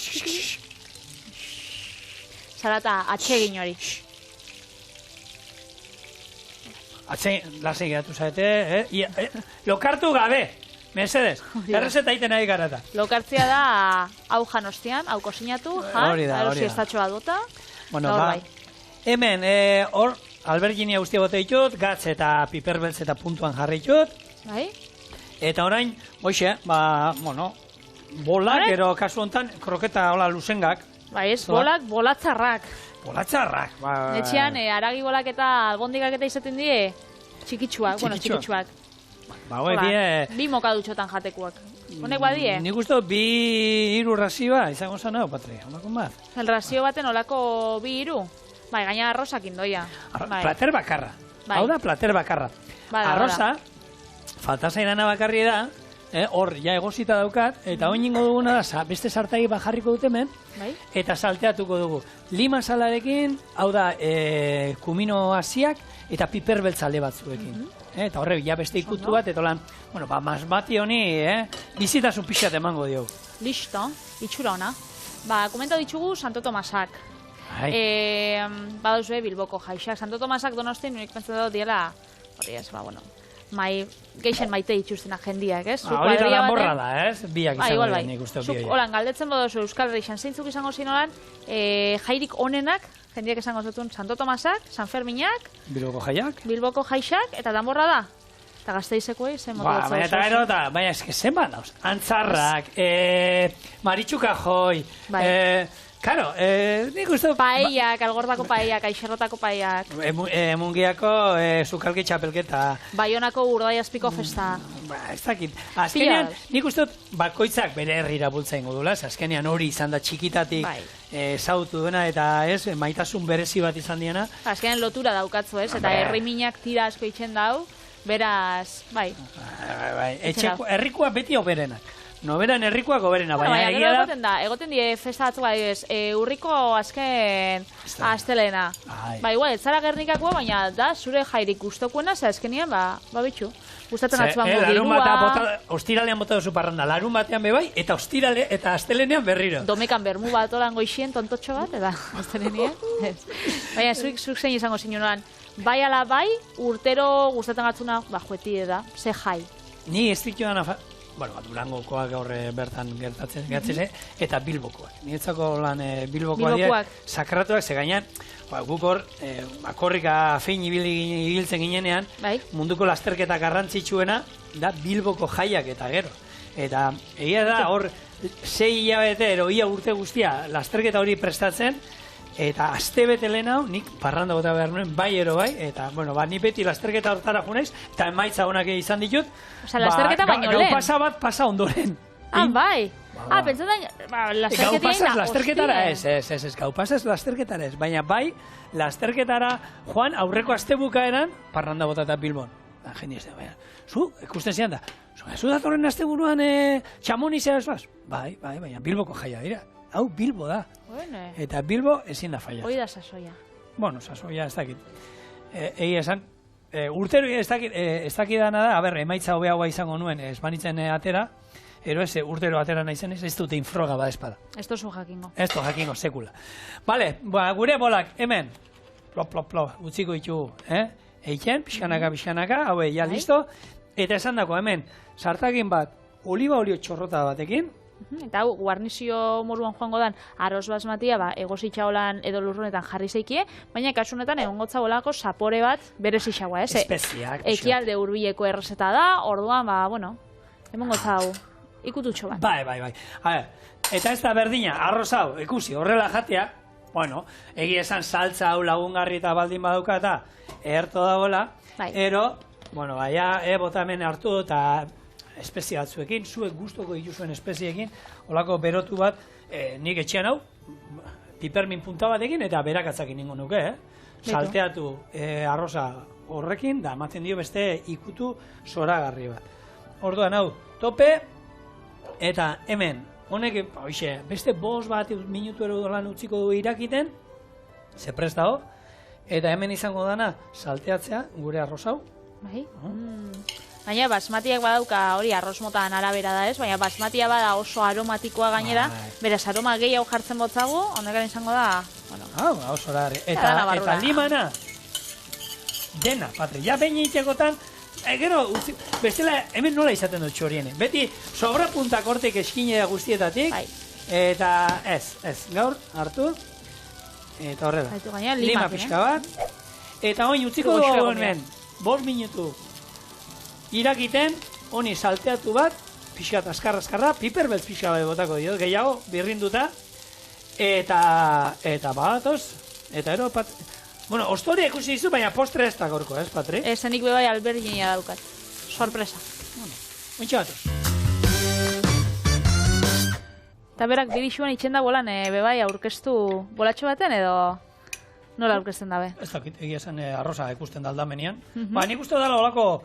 Zarata, atsegin hori.
Lasei geratu zaete, lokartu gabe, mesedez, errezeta iten nahi garata.
Lokartzia da, hau jan ostian, hau kosinatu, aro ziestatxoa dota.
Hemen, hor, alberginia guztia bote ditut, gatz eta piperbeltz eta puntuan jarri ditut. Eta orain, hoxe, bolak, gero kasu honetan, kroketa hola luzengak.
Bolak, bolatzarrak.
Bolatzarrak.
Netxean, aragi bolak eta albondigak eta izaten die, txikitsuak. Bi mokadutxotan jatekuak. Honek badie?
Nik uste bi hiru razioa, izango zan hau, Patri, honakon bat.
El razio baten olako bi hiru? Gaina arrozak indoia.
Plater bakarra. Hau da, plater bakarra. Arroza, falta zainana bakarri da, hor, ja egozita daukat, eta oin ingo duguna da, beste sartagi bajarriko dut hemen, eta salteatuko dugu. Lima salarekin, hau da, kumino hasiak, eta piperbeltzale batzuekin. Eta horre, ja beste ikutu bat, eta lan, masbati honi, bizitasun pixat emango diogu.
Listo, itxura ona. Komenta ditugu Santo Tomasak. Baduzue Bilboko jaixak. Santo Tomasak Donostin, unik pentsa dut diela, hori ez, geixen maite dituztenak jendiak, ez?
Hori da lanborra da, ez? Biak izango dira nik uste
bioia. Holan, galdetzen bodozu Euskal Herrixan zeintzuk izango zinolan, jairik onenak, jendiak esango zutun Santo Tomasak, San Ferminak, Bilboko jaixak, eta danborra da. Eta gazteizekoei, zen modu dut
eta gero eta, baina eske zen bat dauz, antzarrak, maritxuka joi, Karo, nik uste...
Paellak, algordako paellak, aixerrotako paellak.
Mungiako zukalki txapelketa.
Baionako urdaiazpiko festa.
Ez dakit. Azkenean, nik uste bakoitzak bere herrira bultza ingo dula, azkenean hori izan da txikitatik zautu duena, eta maitasun berezi bat izan diena.
Azkenean lotura daukatzu, ez? Eta herriminak tira asko itxen dau, beraz, bai.
Herrikoa beti oberenak. Noberan herrikoak oberena, baina egia da...
Egoten die festa batzu urriko azken astelena. Igual, ez zara Gernikakoa, baina da zure jairik gustokuena, ze azkenian, bitxu. Gustatzen atzuan gobirua...
Ostiralean bota duzu parranda, larun batean bebai, eta ostirale eta astelenean berriro.
Domekan bermu bat olan goixien tontotxo bat, eta astelenien. Baina, zuk zein izango zinuan, bai ala bai, urtero gustatzen atzuna, jueti da, ze jai.
Ni ez dituan bueno, Durangokoak gaur bertan gertatzen, eta Bilbokoak. Niretzako lan Bilbokoak sakratuak, ze gainean, guk hor, korrika fein ibiltzen ginenean, munduko lasterketa garrantzitsuena, da Bilboko jaiak eta gero. Eta egia da, hor, 6 hilabete, ia urte guztia, lasterketa hori prestatzen, eta aste bete lehen hau, nik parranda bota behar nuen, bai, eta, bueno, ni beti lasterketa hortara junaiz, eta emaitza honak izan ditut.
Osa, lasterketa baino lehen?
Gau pasa bat pasa ondoren.
Bai. Pentsatzen,
gau pasaz lasterketara ez, gau pasaz lasterketara ez, baina bai, lasterketara joan aurreko astebukaeran, parranda bota eta Bilbon. Jende ez da, baina, zu, ikusten zian da, zu datorren asteburuan Txamonizea ez baz? Bai, baina Bilboko jaia dira. Hau Bilbo da. Eta Bilbo ezin da falla.
Hoi da sasoia.
Bueno, sasoia ez dakit. Egia esan, urtero ez dakidana da, emaitza hobeagoa izango nuen, ez banitzen atera, ero ez urtero atera naizen ez dute infroga bada espada.
Ez tozu jakingo.
Ez to jakingo, sekula. Bale, gure bolak, hemen, plop, utziko ditugu, eiken, pixkanaka, hau ja listo, eta esan dako, hemen, sartakin bat, oliba olio txorrota batekin,
eta hau, guarnizio moruan joango dan, arroz basmatia, egositxa holan edo lurrunetan jarri zeikie, baina kasunetan egongotza bolako sapore bat berezitxagoa, ez?
Espeziak.
Ekialde hurbileko errezeta da, orduan, bueno, egongotza hau, ikututxo bat.
Bai. Eta ez da berdina, arroz hau, ikusi, horrela jatea, bueno, egia esan saltza hau lagungarri eta baldin badauka eta erto dagoela, ero, bueno, bota hemen hartu eta espezie batzuekin, zuek gustoko dituzuen espezieekin, holako berotu bat, nik etxean hau, pipermin punta batekin eta berakatzakin ningo nuke, salteatu arroza horrekin, da ematen dio beste ikutu zoragarri bat. Orduan hau, tope, eta hemen, honek, beste 5 bat minutu ero dolan utziko du irakiten, ze presta hor, eta hemen izango dana salteatzea gure arroz hau.
Bai. Baina basmatiak badauka hori arroz motan arabera da ez, baina basmatia bada oso aromatikoa gainera, beraz aroma gehiago jartzen botzagu, ondekan izango da, bueno.
Oso arari. Eta limana, dena, Patri, ja behin egitekotan, gero, bestela, hemen nola izaten dut txoriene. Beti, sobra punta kortek eskinea guztietatik, eta ez, gaur, hartu, eta horrela. Lima pixka bat, eta oin utziko dugu hemen, 5 minutu. Irakiten, honi salteatu bat, pixkat askarra, piperbeltz pixka bat botako dio, gehiago, birrinduta, eta badatoz, eta ero, bueno, ostoria ikusi dizu, baina postre ez da gorko, ez, Patri?
Ezenik bebai alberginia daukat, sorpresa.
Ointxe batoz.
Eta berak dirixuan itxenda bolan, bebai aurkeztu bolatxo baten, edo nola aurkezten dabe?
Ez dakit, egia zen arroza ikusten da aldamenean. Nik uste dala olako,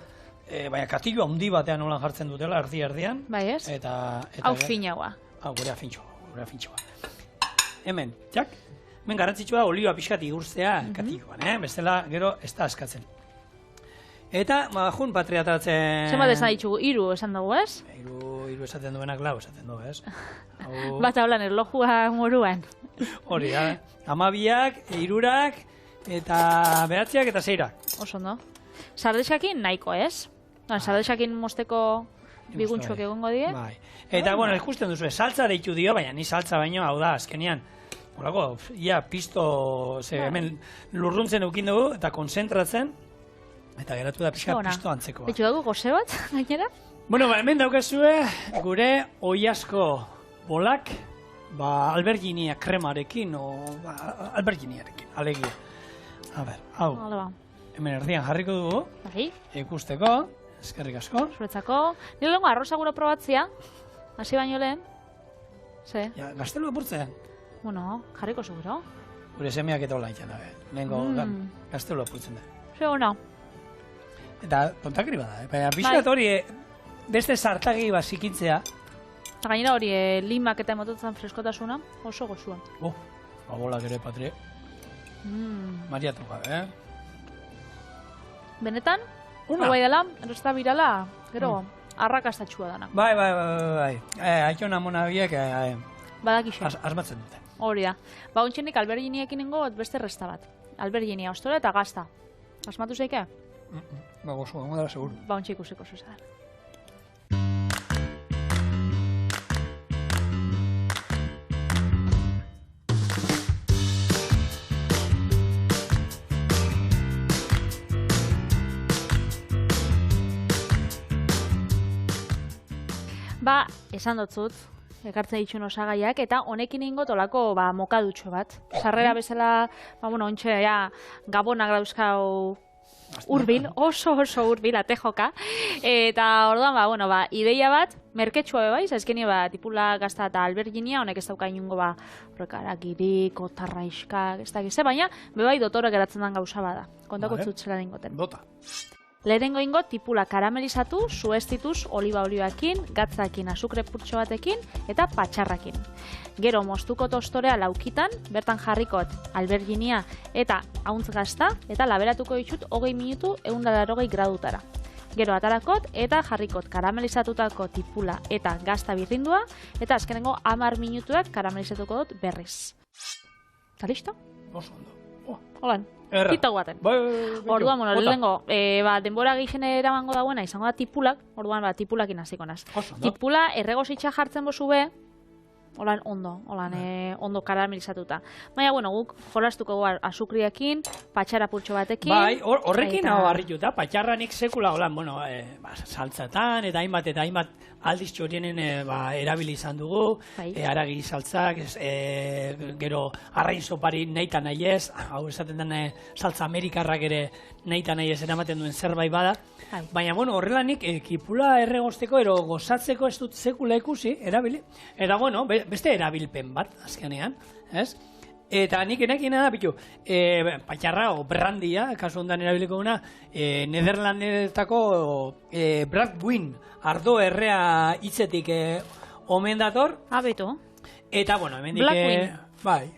baina katillo handi batean nolan jartzen dutela, erdian.
Bai ez? Hau finagoa.
Hau, gure afintxoa. Hemen, txak? Hemen garrantzitsua olioa pixkat igurtzea katilloan, bestela gero ez da askatzen. Eta, jun patriatatzen...
Zenbat esan ditugu, 3 esan dugu, ez?
3 esaten duenak 4 esaten dugu, ez?
Bata holan erlojua moruan.
Hori da, 12ak, 3ak, eta 9ak eta 6ak.
Oso, no? Sardexakin nahiko, ez? Sardexakin mosteko biguntxuak egongo die.
Eta, bueno, ikusten duzu, saltza deitu dio, baina ni saltza baino, hau da, azkenean, horako, pisto, hemen lurruntzen eukin dugu, eta konzentratzen, eta geratu da pixka pisto antzekoa.
Ditu dago, goze bat, gainera?
Bueno, hemen daukazue, gure oiasko bolak, alberginia kremarekin, alberginiarekin, alegia. A ber, hau. Hemen erdian jarriko dugu, ikusteko, eskerrik asko.
Zuretzako. Nire lengo arroza gure probatzia, hasi baino lehen. Ze?
Gaztelu apurtzean.
Bueno, jarriko zuguro.
Gure semeak eta hola itxan dabe. Lengo gaztelu apurtzen da.
Ze ona.
Eta tontakri bada, baina pixkat hori beste sartagi bat zikintzea.
Eta gainera hori limak eta emototzen freskotasuna, oso gozuan.
Babolak ere, Patri. Mariatu gabe,
Benetan, hau bai dela, erosta birala, gero, arrakastatxua dana.
Bai. Aitzona mona biek,
badakixe.
Asmatzen dute.
Hori da. Ontsenik alberginiekin nengo beste resta bat. Alberginia, ostora eta gazta. Asmatu zeike?
Gozu, gongo dara, segur.
Ontsi ikusiko zuzaren. Ba, esan dotzut, ekartzen ditxun osagaiak, eta honekin ingot olako mokadutxo bat. Sarrera bezala, ontxe, gabonak dauzkau urbil, oso urbil, atejoka. Eta orduan, ideia bat, merketsua bebaiz, ezkeni tipula gazta eta alberginia, honek ez dauka inungo horrekaragirik, otarraiskak, ez dakize, baina bebai dotorek geratzen den gauza bada. Kontako zutzela dingoten.
Bota.
Lehenengo ingo tipula karamelizatu, suestituz, oliba olioakin, gatzakin, azukre purtxo batekin eta patxarrakin. Gero moztuko tostorea laukitan, bertan jarrikot alberginia eta hauntz gazta, eta laberatuko ditut 20 minutu 180 gradutara. Gero atarakot eta jarrikot karamelizatutako tipula eta gazta birrindua, eta azkenengo 10 minutuak karamelizatuko dut berriz. Eta listo?
Oso ondo.
Holan, hitau baten. Orduan, lehenengo, denbora gehien eramango dagoena izango da tipulak, orduan tipulakin hasiko naz. Tipula erregositxa jartzen bozu be, ondo karamelizatuta. Baina, guk jolastuko azukriakin, patxara purtxo batekin.
Bai, horrekin hau harrituta, patxarranik sekula, saltzatan, eta hainbat aldiz txorienen erabili izan dugu, aragi saltzak, gero arrain sopari nahita nahi ez, hau esaten den saltza amerikarrak ere nahita nahi ez eramaten duen zerbait bada, baina horrelanik kipula erregosteko ero gozatzeko ez dut sekula ikusi, erabili, eta beste erabilpen bat, azkenean, ez? Eta nik enekiena da, bitu, patxarra o brandia, kasu hondan erabiliko duna, Nederlandetako Bradwin, ardo errea hitzetik omen dator.
Abetu.
Eta, hemendik, bai,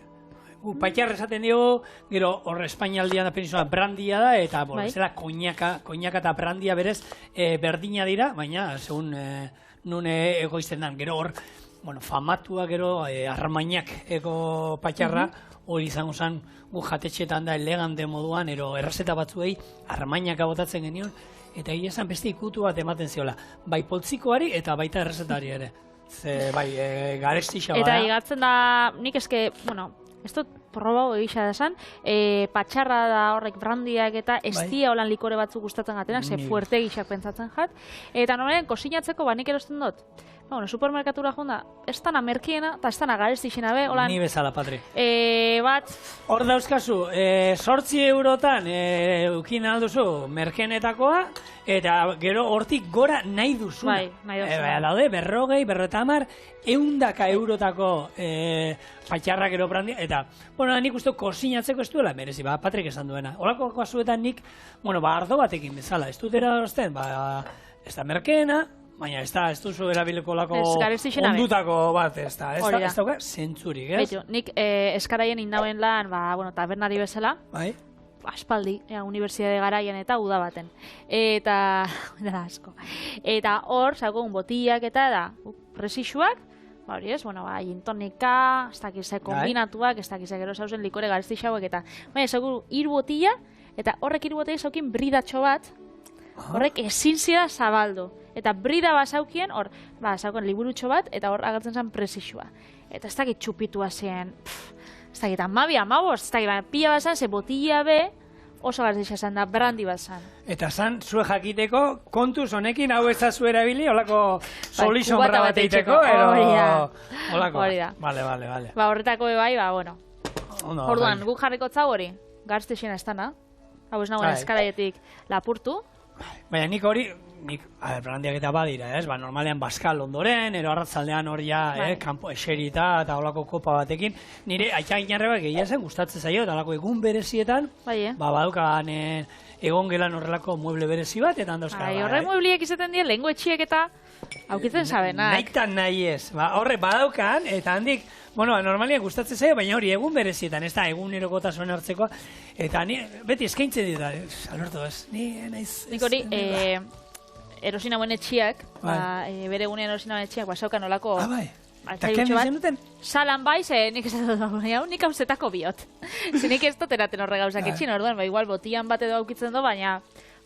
patxarra esaten dio, gero horre Espainialdian da peninsula brandia da, eta, zela koñaka eta brandia berez berdina dira, baina, segun nun egoizten dan, gero hor, famatua gero armainak eko patxarra, hori izango zen gu jatetxetan da elegante moduan, ero errezeta batzuei armainaka botatzen genion, eta egia esan beste ikutu bat ematen ziola, bai poltsikoari eta baita errezetari ere. Ze, bai, garestixa bada.
Eta igatzen da, nik eske, ez dut probau egisa da esan, patxarra da horrek brandiak eta ez dia holan likore batzuk gustatzen gatenak, ze fuerte egixak pentsatzen jat. Eta normalen, kosinatzeko banik erosten dut. Supermerkatura junda, ez dana merkiena, eta ez dana garestixena be, holan...
Ni bezala, Patri.
Bat...
Hor dauzkazu, 8 eurotan ukin alduzu merkenetakoa, eta gero hortik gora nahi duzuna.
Bai, nahi duzuna.
Daude, 40, 50, 100 eurotako patxarra gero brandia, eta, nik uste kosinatzeko ez duela merezi, Patrik esan duena. Horako kasuetan nik, ardo batekin bezala, ez dut erazten, ez da merkeena, baina ez duzu erabiliko lako ondutako bat, ez dauka zentzurik, ez?
Beitu, nik eskaraien indauen lan, tabernari bezala, aspaldi, unibertsitate garaian eta uda baten. Eta, asko. Eta hor, zagoen botillak eta da, presixuak, hori ez, gintonika, ez dakize kombinatuak, ez dakize gero zauzen likore garestixauek eta, baina, zagoen 3 botilla, eta horrek 3 botilla zaukin bridatxo bat, horrek ezin zira zabaldu. Eta brida basaukien, hor, basaukien liburutxo bat, eta hor agertzen zen presixua. Eta ez dakit txupitua zen, ez dakit, 12, ez dakit, pila bat zen, ze botilla be, oso gartixa zen da, brandi bat zen.
Eta zan, zue jakiteko, kontuz honekin hau ez da zu erabili, holako soli sombra bat eiteko, holako.
Hori da.
Vale.
Horretako bai, orduan, guk jarriko txau hori, gartixena ez dana, hau ez nagoen eskaraietik lapurtu.
Baina nik hori, brandiak eta badira, ez? Normalean baskal ondoren, ero arratzaldean hori kanpo eserita eta holako kopa batekin. Nire aitak inarrebak egia zen gustatzen zaio, eta holako egun berezietan, badukan egon gelan horrelako mueble berezi bat, eta handauzka.
Horre muebliek izaten dira, lehengo etxiek eta aukitzen sabenak.
Nahitan nahi ez. Horre badaukan, eta handik, normalean gustatzen zaio, baina hori egun berezietan, ez da, egun erokotasun hartzekoa. Eta beti eskaintzen dira, Alberto, ez,
nik hori, erosin hauen etxiak, bere egunean erosin hauen etxiak, basaukan olako...
Eta ken dizen duten?
Salan bai, nik ez dut, nik hau zetako biot. Nik ez dut eraten horre gauzak etxin, orduan, igual botian bat edo aukitzen du, baina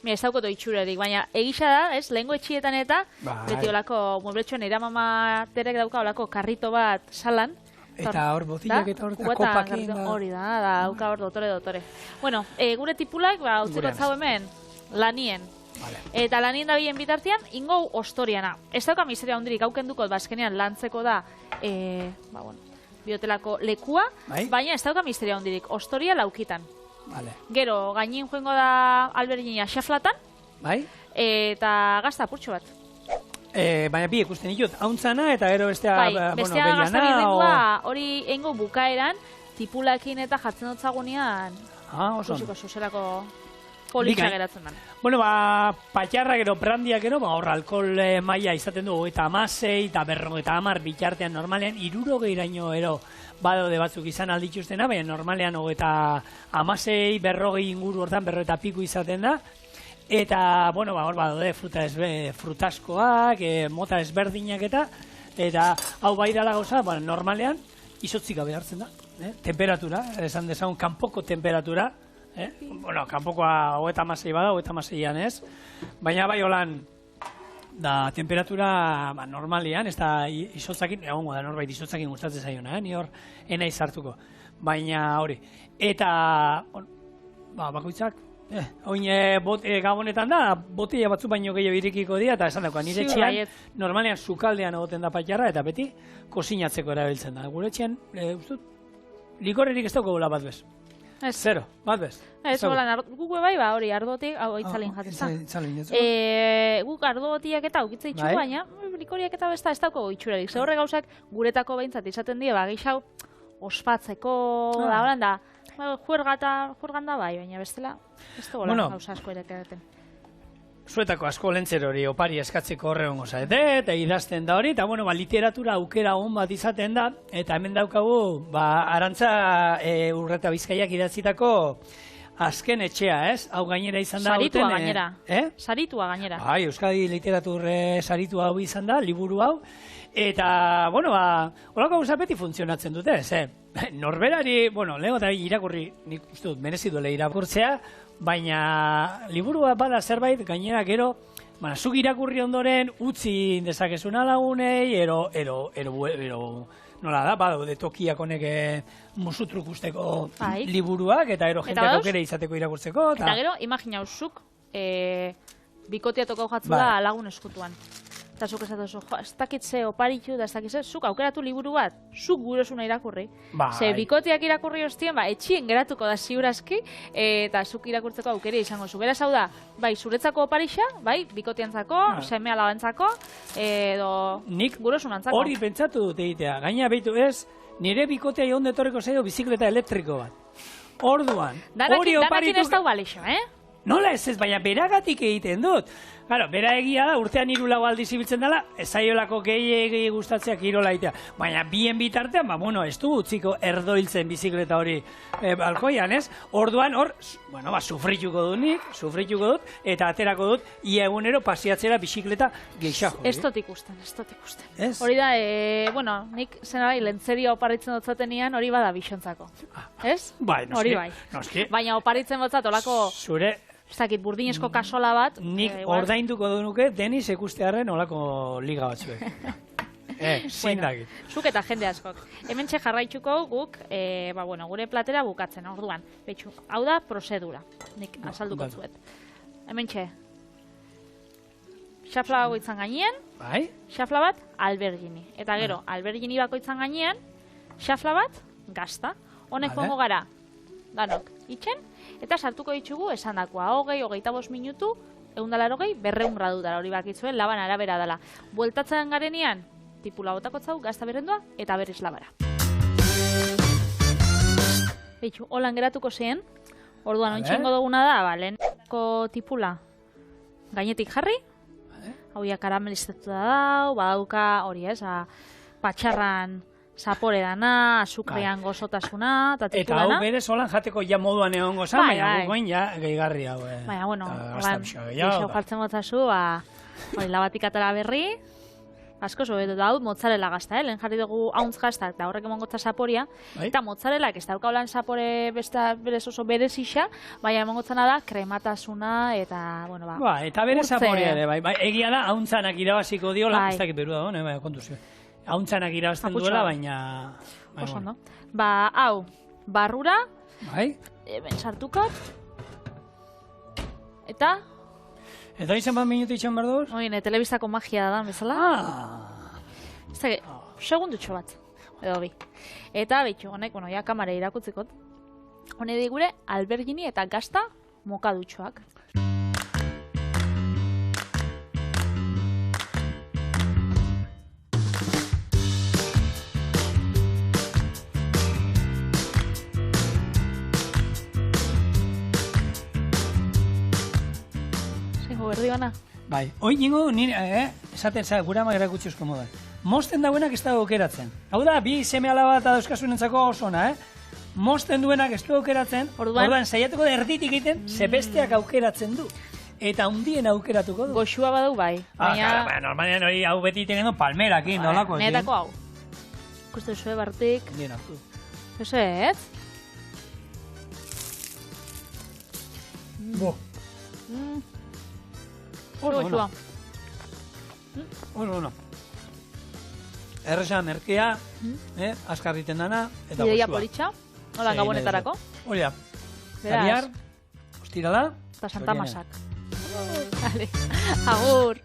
ez daukoto itxurarik, baina egisa da, ez, lehengo etxietan eta, beti olako, muebletxoan iramama terek dauka olako karrito bat salan.
Eta hor botillak eta hor kopakin.
Hori da, dauka hor dotore. Bueno, gure tipulak, utziko zau hemen, lanien.
Vale.
Eta lanien da bien bitartean, ingo ostoriana. Ez dauka misteria hundirik, haukenduko, bazkenean lantzeko da, biotelako lekua, baina ez dauka misteria hundirik, ostoria laukitan.
Vale.
Gero, gainin joengo da alberginia xaflatan, eta gazta apurtxo bat.
Baina bi ikusten ditut, hauntzana eta gero bestea
bestea gazta birrengua hori eingo bukaeran, tipulakin eta jatzen dutzagunean, ikusiko zuzerako politxa geratzen den.
Bueno, patxarra gero, brandia gero, hor alkohol maila izaten du, eta 16 eta 50 bitartean normalean, 60 ero badaude batzuk izan aldituztena, baina normalean 16, 40 inguru hortan, 40 eta piku izaten da. Eta, bueno, hor badaude frutaskoak, mota ezberdinak eta hau bai dala gauza, normalean izotzik gabe hartzen da. Temperatura, esan dezagun, kanpoko temperatura. Bueno, kanpokoa 36 bada, 36an ez. Baina bai holan, da temperatura normalian, ez da izotzakin, egongo da norbait izotzakin gustatzen zaiona, ni hor enaiz hartuko. Baina hori. Eta, bakoitzak, oin gabonetan da, botella batzu baino gehiago irikiko dira, eta esan dagoa, nire etxean, normalean sukaldean egoten da patxarra, eta beti kozinatzeko erabiltzen da. Gure etxean, likorrerik ez daukagula bat bez. Zero, bat bez.
Ez, guk bai, hori, ardotik, hau itzalin jatzen. Guk ardotiak eta aukitza itxu, baina likoriak eta besta ez dauko itxurarik. Ze horre gauzak guretako behintzat izaten die, geixau ospatzeko, da horan da, juergan da bai, baina bestela, ez da gola gauza asko ere edaten.
Zuetako asko lentzer hori opari eskatzeko horregon gozaete, eta idazten da hori, eta bueno, literatura aukera hon bat izaten da, eta hemen daukagu, Arantza Urreta Bizkaiak idatzitako azken etxea, ez? Hau gainera izan da...
Saritua gainera. Saritua gainera.
Euskadi literatur saritua hau izan da, liburu hau, eta, bueno, horako gauza beti funtzionatzen dute, ez? Norberari, bueno, lehenko eta irakurri, nik uste dut, merezi duele irakurtzea, baina liburua bada zerbait, gainera gero, zuk irakurri ondoren utzi dezakezuna lagunei, nola da, badaude tokiak honek musutruk usteko liburuak, eta ero jendeak aukere izateko irakurtzeko.
Eta gero, imaginau, zuk bikotea tokau jatzu da lagun eskutuan. Eta zuk esatu zu, ez dakitze oparitu, da ez dakitze, zuk aukeratu liburu bat, zuk gurezuna irakurri. Ze bikoteak irakurri ostien, etxien geratuko da ziurazki, eta zuk irakurtzeko aukere izango zu. Beraz hau da, bai, zuretzako oparixa, bai, bikoteantzako, seme alabantzako, edo guresunantzako.
Hori pentsatu dut egitea, gaina behitu ez, nire bikotea joan detorreko zaio bizikleta elektriko bat. Orduan, hori oparitu...
Danakin ez dau balixo,
Nola ez, baina beragatik egiten dut. Claro, bera egia da, urtean 3-4 aldiz ibiltzen dela, ez zaiolako gehi gustatzea kirola egitea. Baina bien bitartean, ez du utziko erdoiltzen bizikleta hori balkoian, ez? Orduan, sufrituko dut, eta aterako dut, ia egunero pasiatzera bizikleta gehiago.
Ez dut ikusten. Hori da, nik zena bai, lentzeria oparitzen dutzatenean, hori bada bixontzako. Ez?
Bai,
noski. Baina oparitzen dutzat, olako...
Zure...
Ez dakit, burdinezko kasola bat...
Nik ordainduko du nuke, Denis ikustearen olako liga batzuek. Zindakit.
Zuk eta jende askok. Hemen jarraitzuko guk, gure platera bukatzen, orduan. Betxu, hau da prozedura. Nik azalduko zuet. Hemen xafla bakoitzan gainean, xafla bat albergini. Eta gero, albergini bakoitzan gainean, xafla bat gazta. Honek joango gara, danok, itxen, eta sartuko ditugu esandakoa 20-25 minutu, 180, 200 gradutara hori bakitzuen, laban arabera dela. Bueltatzen garenean, tipula botako zau, gazta berendua, eta berriz labara. Beitxu, holan geratuko zen, orduan ontsingo duguna da, lehenko tipula gainetik jarri, hauia karamelizatu da dau, badauka hori ez, patxarran zapore dana, azukrean gozotasuna, eta tipulana.
Eta hau berez holan jateko ja moduan egon gozan, baina gugoin ja gehigarri hau.
Baina, bueno, gixo jartzen gotzazu, hori labatik atara berri, asko zobetu da hau, mozzarella gazta, lehen jarri dugu hauntz gazta, eta horrek emon gotza zaporia, eta mozzarellak ez dauka holan zapore berez oso berez isa, baina emon gotzana da krematasuna, eta, bueno,
eta berez zaporia ere, egia da, hauntzanak irabaziko diola, ez dakit berua da, kontuzio. Hauntzanak irabazten duela, baina...
Oso, no? Hau, barrura, hemen sartukat, eta
Eta izan bat minutu itxan behar duz?
Oin, telebistako magia da, bezala. Ez da, segundutxo bat, edo bi. Eta, betxo, honek, bueno, ja, kamara irakutzikot. Hone digure, albergini eta gazta mokadutxoak. Berdi bana?
Bai, hoi ningu, esaten za, gura magera gutxuzko moda. Mosten dauenak ez da aukeratzen. Hau da, bi seme alaba eta dauzkasunentzako oso ona, Mosten duenak ez du aukeratzen, orduan saiatuko da erditik egiten, ze besteak aukeratzen du. Eta hundien aukeratuko du.
Goxua badau bai.
Normalean hori hau beti iten palmerakin, nolako.
Netako hau. Ikuste zue bartik.
Bien hartu.
Eso ez?
Bo.
Goxua.
Bueno. Erresa merkea, askarriten dana, eta goxua.
Ideia politxa, hola gabonetarako.
Hori da. Javiar, ostirala.
Eta Santa Masak. Agur.